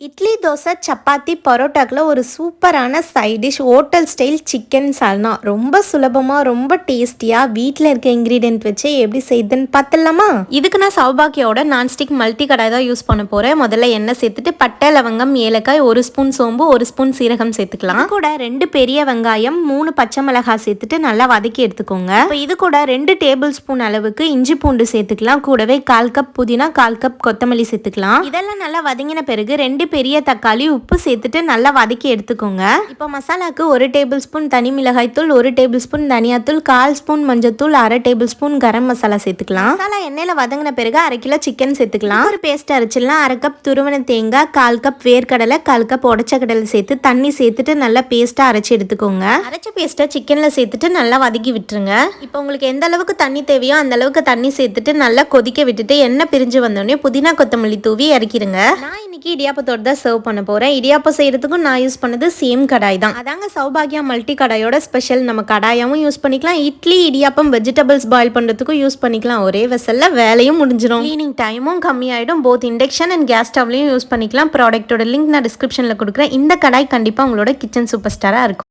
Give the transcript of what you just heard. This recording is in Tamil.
இட்லி, தோசை, சப்பாத்தி, பரோட்டாக்குலாம் ஒரு சூப்பரான side dish hotel style chicken salna. ரொம்ப சுலபமாக ரொம்ப டேஸ்டியாக வீட்டில் இருக்க இன்க்ரீடியன்ட் வச்சு எப்படி செய்யுதுன்னு பார்த்துடலாமா? இதுக்கு நான் சௌபாக்கியோட நான்ஸ்டிக் மல்டி கடாய் தான் யூஸ் பண்ண போகிறேன். முதல்ல எண்ணெய் சேர்த்துட்டு பட்டை, லவங்கம், ஏலக்காய், 1 ஸ்பூன் சோம்பு, 1 ஸ்பூன் சீரகம் சேர்த்துக்கலாம். கூட 2 பெரிய வெங்காயம், 3 பச்சை மிளகாய் சேர்த்துட்டு நல்லா வதக்கி எடுத்துக்கோங்க. இப்போ இது கூட 2 டேபிள் ஸ்பூன் அளவுக்கு இஞ்சி பூண்டு சேர்த்துக்கலாம். கூடவே 1/4 கப் புதினா, 1/4 கப் கொத்தமல்லி சேர்த்துக்கலாம். இதெல்லாம் நல்லா வதங்கின பிறகு 2 பெரிய தக்காளி, உப்பு சேர்த்துட்டு நல்லா வதக்கி எடுத்துக்கோங்க. இப்போ மசாலாக்கு 1 டேபிள் ஸ்பூன் தனி மிளகாய் தூள், 1 டேபிள் ஸ்பூன் தனியாத்தூள், 1/4 ஸ்பூன் மஞ்சத்தூள், 1/2 டேபிள் ஸ்பூன் கரம் மசாலா சேர்த்துக்கலாம். மசாலா எண்ணெயில வதங்கின பிறகு 1/2 கிலோ சிக்கன் சேர்த்துக்கலாம். ஒரு பேஸ்ட் அரைச்சிடலாம். 1/2 கப் துருவன தேங்காய், 1/4 கப் வேர்க்கடலை, 1/4 கப் உடச்ச கடலை சேர்த்து தண்ணி சேர்த்துட்டு நல்லா பேஸ்டா அரைச்சி எடுத்துக்கோங்க. அரைச்ச பேஸ்ட்டை சிக்கன்ல சேர்த்துட்டு நல்லா வதக்கி விட்டுருங்க. இப்போ உங்களுக்கு எந்த அளவுக்கு தண்ணி தேவையோ அந்த அளவுக்கு தண்ணி சேர்த்துட்டு நல்லா கொதிக்க விட்டுட்டு எண்ணெய் பிரிஞ்சு வந்தோடனே புதினா கொத்தமல்லி தூவி இறக்கிடுங்க. நான் இன்னைக்கு இடியாப்பத்தோட தான் சர்வ் பண்ண போறேன். இடியாப்பம் செய்யறதுக்கும் நான் யூஸ் பண்ணது சேம் கடாய் தான். அதாங்க சௌபாகியா மல்டி கடாயோட ஸ்பெஷல். நம்ம கடாயாவும் யூஸ் பண்ணிக்கலாம், இட்லி, இடியாப்பம், வெஜிடபிள்ஸ் பாயில் பண்றதுக்கும் யூஸ் பண்ணிக்கலாம். ஒரே வெசல்ல வேலையும் முடிஞ்சிடும். கிளீனிங் டைமும் கம்மியாயிடும். போத் இண்டக்ஷன் அண்ட் கேஸ் ஸ்டவ்லையும் யூஸ் பண்ணிக்கலாம். ப்ராடக்ட்டோட லிங்க் நான் டிஸ்கிரிப்ஷன்ல கொடுக்குறேன். இந்த கடாய் கண்டிப்பா உங்களோட கிச்சன் சூப்பர் ஸ்டாரா இருக்கும்.